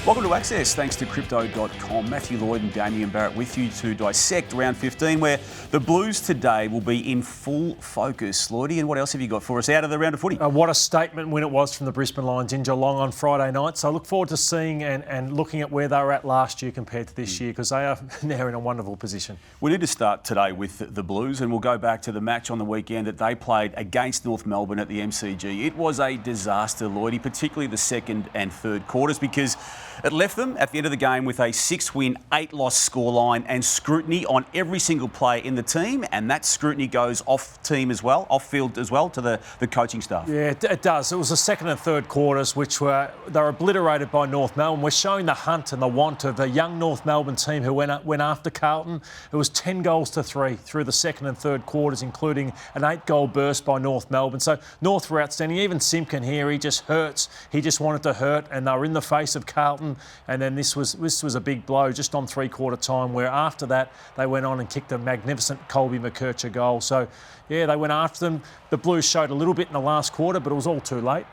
Welcome to Access, thanks to Crypto.com. Matthew Lloyd and Damien Barrett with you to dissect round 15, where the Blues today will be in full focus. Lloydie, and what else have you got for us out of the round of footy? What a statement win it was from the Brisbane Lions in Geelong on Friday night. So I look forward to seeing and looking at where they were at last year compared to this year, because they are now in a wonderful position. We need to start today with the Blues, and we'll go back to the match on the weekend that they played against North Melbourne at the MCG. It was a disaster, Lloydie, particularly the second and third quarters, because it left them at the end of the game with a 6-win, 8-loss scoreline and scrutiny on every single player in the team, and that scrutiny goes off-field as well, to the coaching staff. Yeah, it does. It was the second and third quarters which were obliterated by North Melbourne. We're showing the hunt and the want of the young North Melbourne team who went after Carlton. It was 10 goals to 3 through the second and third quarters, including an 8-goal burst by North Melbourne. So North were outstanding. Even Simpkin here, he just hurts. He just wanted to hurt, and they were in the face of Carlton. And then this was a big blow just on three-quarter time, where after that they went on and kicked a magnificent Colby McKercher goal. So, yeah, they went after them. The Blues showed a little bit in the last quarter, but it was all too late.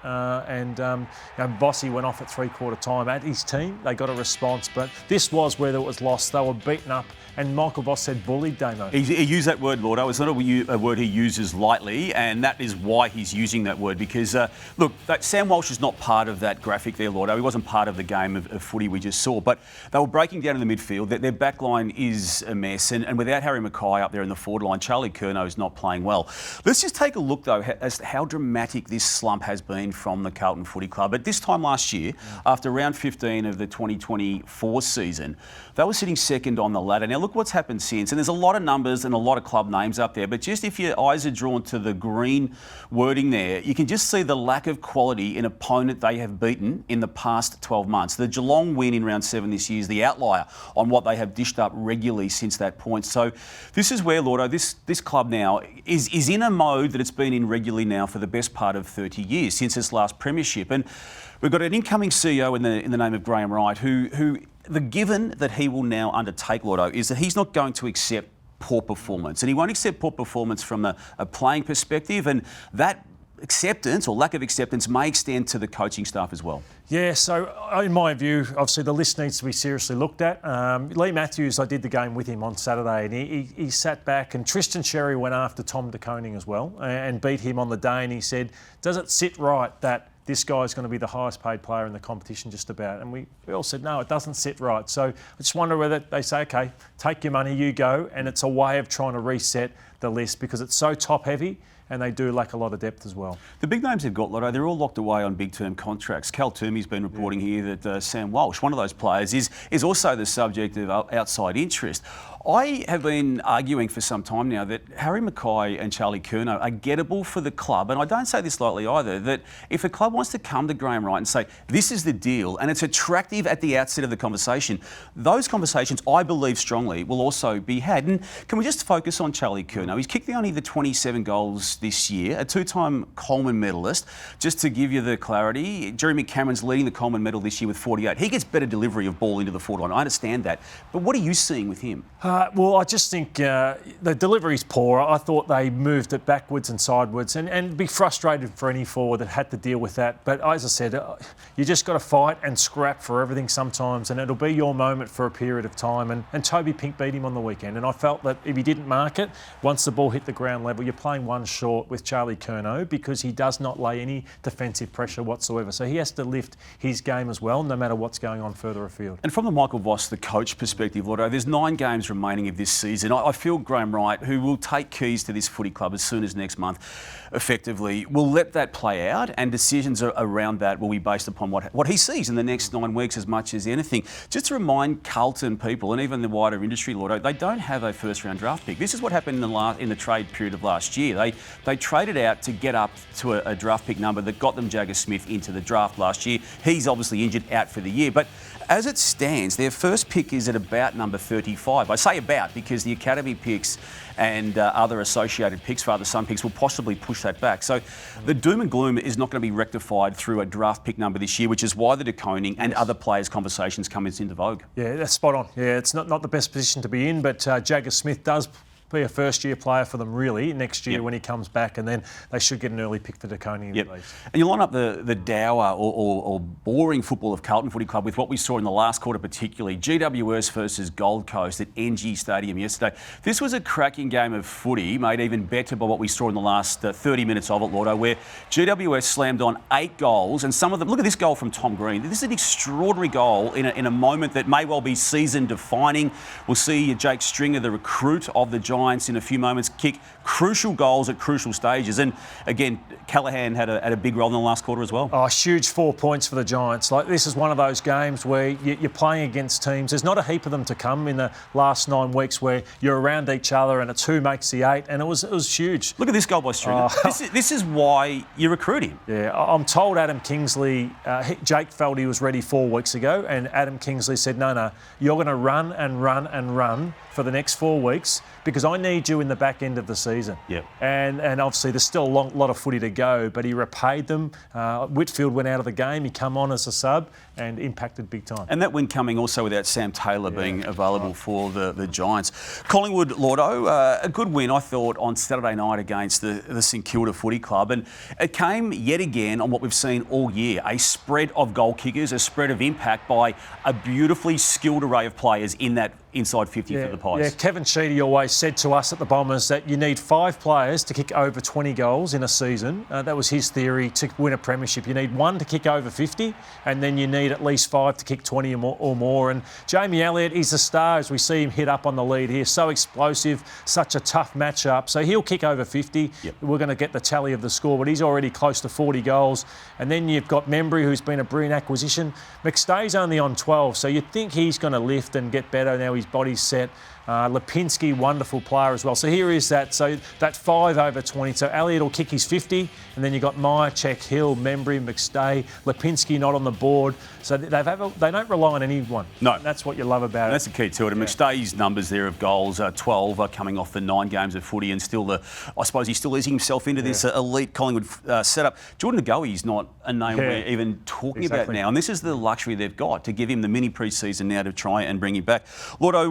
Bossy went off at three-quarter time at his team. They got a response, but this was where it was lost. They were beaten up, and Michael Voss said bullied, Damo. He used that word, Lordo. It's not a word he uses lightly, and that is why he's using that word, because, Sam Walsh is not part of that graphic there, Lordo. He wasn't part of the game of footy we just saw, but they were breaking down in the midfield. Their back line is a mess, and without Harry Mackay up there in the forward line, Charlie Curnow is not playing well. Let's just take a look, though, as to how dramatic this slump has been from the Carlton Footy Club. At this time last year, after round 15 of the 2024 season, they were sitting second on the ladder. Now, look what's happened since, and there's a lot of numbers and a lot of club names up there, but just if your eyes are drawn to the green wording there, you can just see the lack of quality in opponent they have beaten in the past 12 months. The Geelong win in round 7 this year is the outlier on what they have dished up regularly since that point. So this is where, Lordo, this club now is in a mode that it's been in regularly now for the best part of 30 years, since its last premiership. And we've got an incoming CEO in the name of Graham Wright, who the given that he will now undertake, Lordo, is that he's not going to accept poor performance. And he won't accept poor performance from a playing perspective, and that acceptance or lack of acceptance may extend to the coaching staff as well. Yeah, so in my view, obviously the list needs to be seriously looked at. Lee Matthews, I did the game with him on Saturday, and he sat back, and Tristan Xerri went after Tom De Koning as well and beat him on the day, and he said, does it sit right that this guy's going to be the highest paid player in the competition just about? And we all said, no, it doesn't sit right. So I just wonder whether they say, OK, take your money, you go, and it's a way of trying to reset the list, because it's so top-heavy, and they do lack a lot of depth as well. The big names they've got, Lotto, they're all locked away on big-term contracts. Cal Toomey's been reporting here that Sam Walsh, one of those players, is also the subject of outside interest. I have been arguing for some time now that Harry Mackay and Charlie Curnow are gettable for the club, and I don't say this lightly either, that if a club wants to come to Graham Wright and say, this is the deal, and it's attractive at the outset of the conversation, those conversations, I believe strongly, will also be had. And can we just focus on Charlie Curnow? He's kicked only the 27 goals this year, a two-time Coleman medalist. Just to give you the clarity, Jeremy Cameron's leading the Coleman medal this year with 48. He gets better delivery of ball into the forward line. I understand that. But what are you seeing with him? Well, I just think the delivery's poor. I thought they moved it backwards and sidewards, and be frustrated for any forward that had to deal with that. But as I said, you just got to fight and scrap for everything sometimes, and it'll be your moment for a period of time. And Toby Pink beat him on the weekend, and I felt that if he didn't mark it, once the ball hit the ground level, you're playing one short with Charlie Curnow, because he does not lay any defensive pressure whatsoever. So he has to lift his game as well, no matter what's going on further afield. And from the Michael Voss, the coach perspective, Lotto, there's 9 games remaining of this season. I feel Graham Wright, who will take keys to this footy club as soon as next month, effectively, will let that play out, and decisions around that will be based upon what he sees in the next 9 weeks as much as anything. Just to remind Carlton people, and even the wider industry, Lotto, they don't have a first-round draft pick. This is what happened in the trade period of last year. They traded out to get up to a draft pick number that got them Jagger Smith into the draft last year. He's obviously injured, out for the year. But as it stands, their first pick is at about number 35. I say about because the academy picks and other associated picks, father-son picks, will possibly push that back. So the doom and gloom is not going to be rectified through a draft pick number this year, which is why the De Koning and other players' conversations come into vogue. Yeah, that's spot on. Yeah, it's not the best position to be in, but Jagger Smith does be a first-year player for them, really, next year when he comes back, and then they should get an early pick for Deconian at least. And you line up the dour or boring football of Carlton Footy Club with what we saw in the last quarter particularly, GWS versus Gold Coast at NG Stadium yesterday. This was a cracking game of footy, made even better by what we saw in the last 30 minutes of it, Lordo, where GWS slammed on 8 goals, and some of them, look at this goal from Tom Green. This is an extraordinary goal in a moment that may well be season-defining. We'll see Jake Stringer, the recruit of the Giants, in a few moments kick crucial goals at crucial stages. And again, Callaghan had a big role in the last quarter as well. Oh, huge 4 points for the Giants. Like, this is one of those games where you're playing against teams. There's not a heap of them to come in the last 9 weeks where you're around each other and it's who makes the 8, and it was huge. Look at this goal by Stringer. This is why you recruit him. Yeah, I'm told Adam Kingsley, Jake felt he was ready 4 weeks ago, and Adam Kingsley said, no, you're going to run and run and run for the next 4 weeks because I need you in the back end of the season. Yep. And obviously there's still a lot of footy to go, but he repaid them. Whitfield went out of the game. He come on as a sub and impacted big time. And that win coming also without Sam Taylor being available for the Giants. Collingwood, Lordo, a good win, I thought, on Saturday night against the St Kilda Footy Club. And it came yet again on what we've seen all year, a spread of goal kickers, a spread of impact by a beautifully skilled array of players in that inside 50 for the Pies. Yeah, Kevin Sheedy always said to us at the Bombers that you need 5 players to kick over 20 goals in a season. That was his theory to win a premiership. You need 1 to kick over 50, and then you need at least 5 to kick 20 or more. And Jamie Elliott is a star as we see him hit up on the lead here. So explosive, such a tough matchup. So he'll kick over 50. Yep. We're going to get the tally of the score, but he's already close to 40 goals. And then you've got Membry, who's been a brilliant acquisition. McStay's only on 12, so you'd think he's going to lift and get better now his body's set. Lipinski, wonderful player as well. So here is that. So that 5 over 20. So Elliott will kick his 50, and then you've got Myercheck, Hill, Membry, McStay, Lipinski not on the board. So they don't rely on anyone. No. And that's what you love about it. That's the key to it. And McStay's numbers there of goals, 12 are coming off the 9 games of footy, and still I suppose he's still easing himself into this elite Collingwood setup. Jordan Ngoe's not a name we're even talking about now, and this is the luxury they've got to give him the mini pre-season now to try and bring him back. Lordo,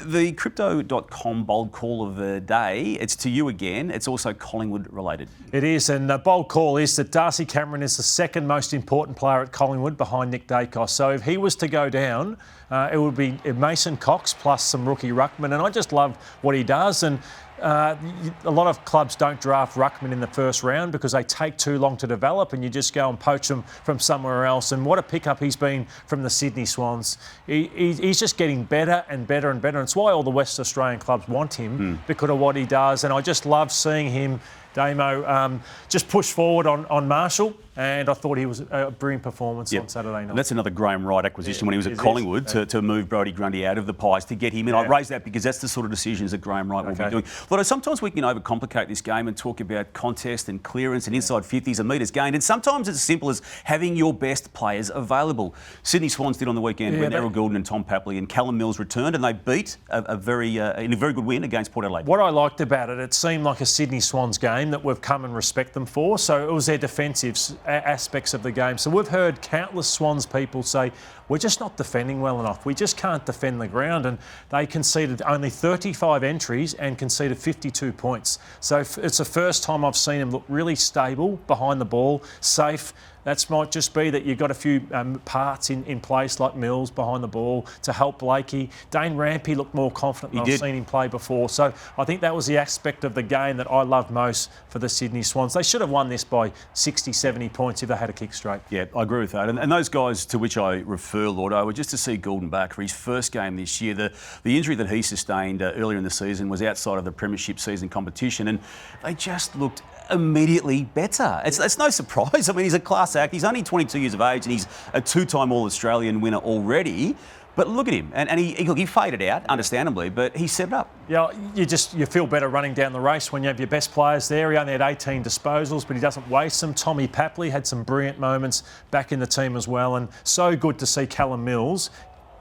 the Crypto.com bold call of the day, it's to you again. It's also Collingwood related. It is, and the bold call is that Darcy Cameron is the second most important player at Collingwood behind Nick Dacos. So if he was to go down, it would be Mason Cox plus some rookie ruckman, and I just love what he does. And a lot of clubs don't draft ruckman in the first round because they take too long to develop, and you just go and poach them from somewhere else. And what a pickup he's been from the Sydney Swans. He's just getting better and better and better. And it's why all the West Australian clubs want him because of what he does. And I just love seeing him, Damo, just push forward on Marshall. And I thought he was a brilliant performance on Saturday night. And that's another Graham Wright acquisition when he was at Collingwood to move Brodie Grundy out of the Pies to get him in. I raise that because that's the sort of decisions that Graham Wright will be doing. Although sometimes we can overcomplicate this game and talk about contest and clearance and inside 50s and metres gained. And sometimes it's as simple as having your best players available. Sydney Swans did on the weekend when Errol Goulden and Tom Papley and Callum Mills returned, and they beat in a very good win against Port Adelaide. What I liked about it seemed like a Sydney Swans game that we've come and respect them for. So it was their defensive aspects of the game. So we've heard countless Swans people say, we're just not defending well enough. We just can't defend the ground. And they conceded only 35 entries and conceded 52 points. So it's the first time I've seen them look really stable behind the ball, safe. That might just be that you've got a few parts in place like Mills behind the ball to help Blakey. Dane Rampy looked more confident than I've seen him play before. So I think that was the aspect of the game that I loved most for the Sydney Swans. They should have won this by 60, 70 points if they had a kick straight. Yeah, I agree with that. And those guys to which I refer, Lordo, were just to see Goulden back for his first game this year. The injury that he sustained earlier in the season was outside of the premiership season competition, and they just looked immediately better. It's no surprise. I mean, he's a class act. He's only 22 years of age and he's a 2-time All-Australian winner already. But look at him. And he faded out, understandably, but he set it up. Yeah, you feel better running down the race when you have your best players there. He only had 18 disposals, but he doesn't waste them. Tommy Papley had some brilliant moments back in the team as well. And so good to see Callum Mills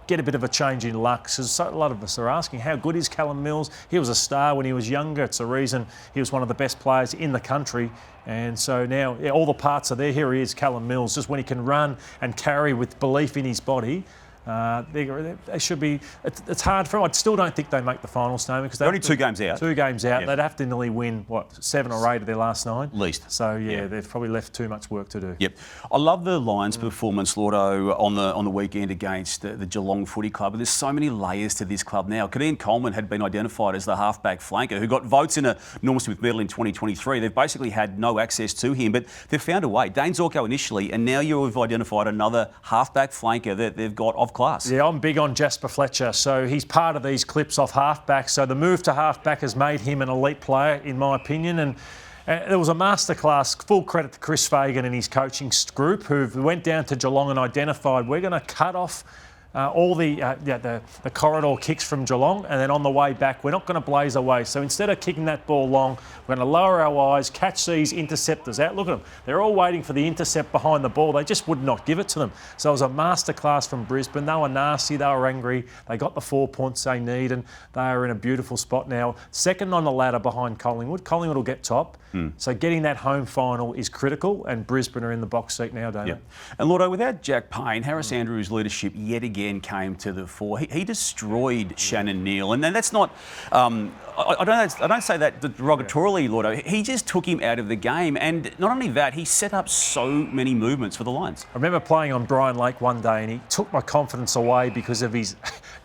get a bit of a change in luck. Because a lot of us are asking, how good is Callum Mills? He was a star when he was younger. It's the reason he was one of the best players in the country. And so now all the parts are there. Here he is, Callum Mills, just when he can run and carry with belief in his body. They should be. It's hard for them. I still don't think they make the final, Snowman, because They're only 2 games out. 2 games out. Yeah. They'd have to nearly win 7 or 8 of their last 9. At least. So they've probably left too much work to do. Yep. I love the Lions' performance, Lordo, on the weekend against the Geelong Footy Club. There's so many layers to this club now. Kadeem Coleman had been identified as the halfback flanker who got votes in a Norm Smith medal in 2023. They've basically had no access to him, but they've found a way. Dane Zorko initially, and now you've identified another halfback flanker that they've got of class. Yeah, I'm big on Jasper Fletcher. So he's part of these clips off halfback. So the move to halfback has made him an elite player, in my opinion. And there was a masterclass. Full credit to Chris Fagan and his coaching group, who went down to Geelong and identified we're going to cut off all the corridor kicks from Geelong, and then on the way back, we're not going to blaze away. So instead of kicking that ball long, we're going to lower our eyes, catch these interceptors out. Look at them. They're all waiting for the intercept behind the ball. They just would not give it to them. So it was a masterclass from Brisbane. They were nasty. They were angry. They got the 4 points they need, and they are in a beautiful spot now. Second on the ladder behind Collingwood. Collingwood will get top. So getting that home final is critical, and Brisbane are in the box seat now, Damon. Yep. And Lordo, without Jack Payne, Harris Andrews' leadership yet again came to the fore. He destroyed Shannon Neal, and that's not. I don't say that derogatorily, Lordo. He just took him out of the game, and not only that, he set up so many movements for the Lions. I remember playing on Brian Lake one day, and he took my confidence away because of his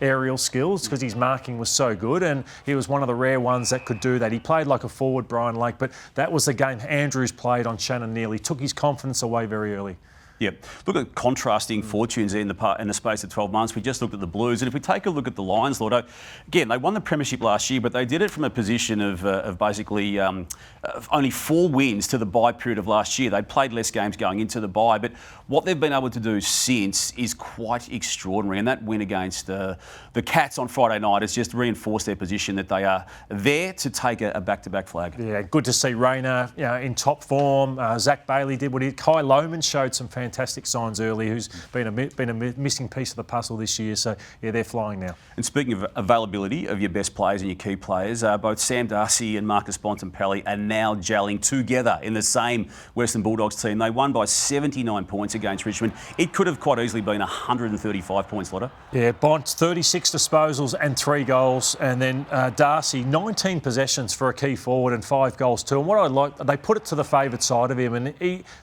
aerial skills, because his marking was so good, and he was one of the rare ones that could do that. He played like a forward, Brian Lake, but that was the game Andrews played on Shannon Neal. He took his confidence away very early. Yep. Look at contrasting fortunes in the space of 12 months. We just looked at the Blues, and if we take a look at the Lions, Lordo, again, they won the premiership last year, but they did it from a position of basically only 4 wins to the bye period of last year. They played less games going into the bye, but what they've been able to do since is quite extraordinary, and that win against the Cats on Friday night has just reinforced their position that they are there to take a back-to-back flag. Yeah, good to see Rayner in top form. Zach Bailey did what he did. Kai Lohmann showed some fantastic signs early, who's been a missing piece of the puzzle this year. So, yeah, they're flying now. And speaking of availability of your best players and your key players, both Sam Darcy and Marcus Bontempelli are now gelling together in the same Western Bulldogs team. They won by 79 points against Richmond. It could have quite easily been 135 points, Lotta. Yeah, Bont, 36 disposals and 3 goals. And then Darcy, 19 possessions for a key forward and 5 goals too. And what I like, they put it to the favoured side of him. And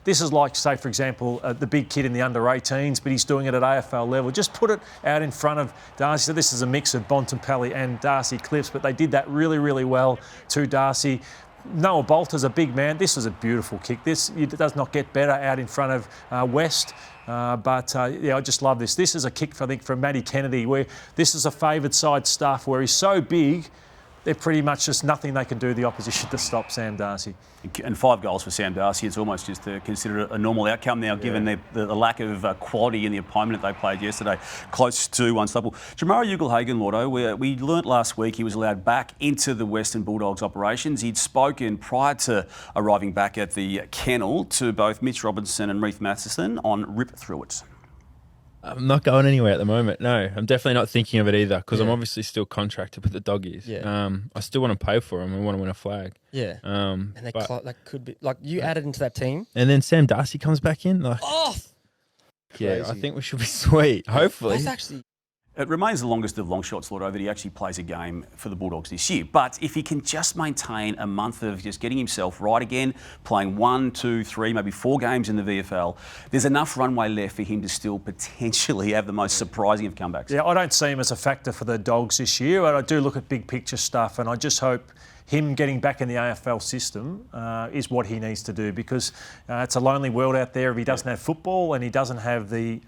this is like, say, for example, the big kid in the under-18s, but he's doing it at AFL level. Just put it out in front of Darcy. So this is a mix of Bontempelli and Darcy clips, but they did that really, really well to Darcy. Noah Bolter's a big man. This was a beautiful kick. It does not get better out in front of West. I just love this. This is a kick, I think, from Matty Kennedy, where this is a favoured side stuff where he's so big, they're pretty much just nothing they can do, the opposition, to stop Sam Darcy. And 5 goals for Sam Darcy. It's almost just considered a normal outcome now, given the lack of quality in the opponent that they played yesterday. Close to unstoppable. Jamarra Ugle-Hagan, Lordo, we learnt last week he was allowed back into the Western Bulldogs operations. He'd spoken prior to arriving back at the kennel to both Mitch Robinson and Reith Matheson on Rip Through It. I'm not going anywhere at the moment. No, I'm definitely not thinking of it either, because I'm obviously still contracted with the Doggies. Yeah. I still want to play for them. I want to win a flag. Yeah. And that could be like you added into that team. And then Sam Darcy comes back in. Like, yeah, Crazy. I think we should be sweet. Hopefully. That's actually. It remains the longest of long shots, Lordo, that he actually plays a game for the Bulldogs this year. But if he can just maintain a month of just getting himself right again, playing 1, 2, 3, maybe 4 games in the VFL, there's enough runway left for him to still potentially have the most surprising of comebacks. Yeah, I don't see him as a factor for the Dogs this year, but I do look at big picture stuff, and I just hope him getting back in the AFL system is what he needs to do, because it's a lonely world out there if he doesn't have football and he doesn't have the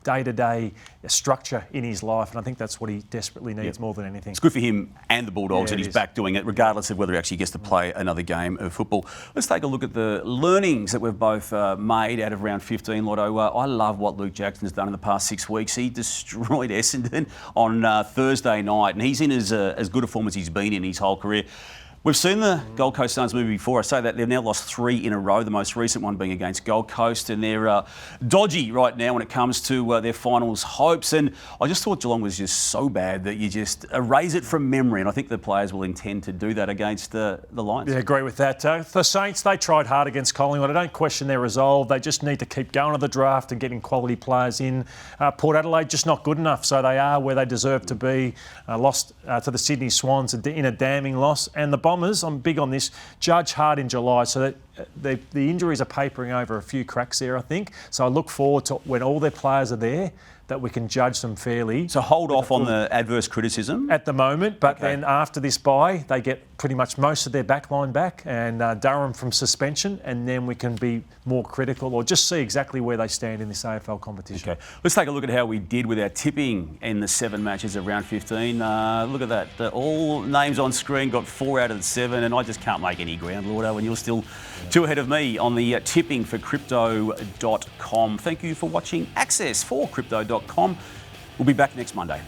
day-to-day structure in his life, and I think that's what he desperately needs more than anything. It's good for him and the Bulldogs that he's is. back doing it, regardless of whether he actually gets to play another game of football. Let's take a look at the learnings that we've both made out of round 15, Lotto. I love what Luke Jackson's done in the past 6 weeks. He destroyed Essendon on Thursday night, and he's in as good a form as he's been in his whole career. We've seen the Gold Coast Suns move before. I say that they've now lost 3 in a row, the most recent one being against Gold Coast, and they're dodgy right now when it comes to their finals hopes. And I just thought Geelong was just so bad that you just erase it from memory, and I think the players will intend to do that against the Lions. Yeah, agree with that. The Saints, they tried hard against Collingwood. I don't question their resolve. They just need to keep going to the draft and getting quality players in. Port Adelaide just not good enough, so they are where they deserve to be. Lost to the Sydney Swans in a damning loss. And the Bombers, I'm big on this, judge hard in July, so that the injuries are papering over a few cracks there, I think. So I look forward to when all their players are there, that we can judge them fairly. So hold off on the adverse criticism? At the moment, but then after this bye, they get pretty much most of their back line back, and Durham from suspension, and then we can be more critical or just see exactly where they stand in this AFL competition. Okay, let's take a look at how we did with our tipping in the 7 matches of round 15. Look at that. All names on screen got 4 out of the 7, and I just can't make any ground, Lordo, and you're still 2 ahead of me on the tipping for Crypto.com. Thank you for watching Access for Crypto.com. We'll be back next Monday.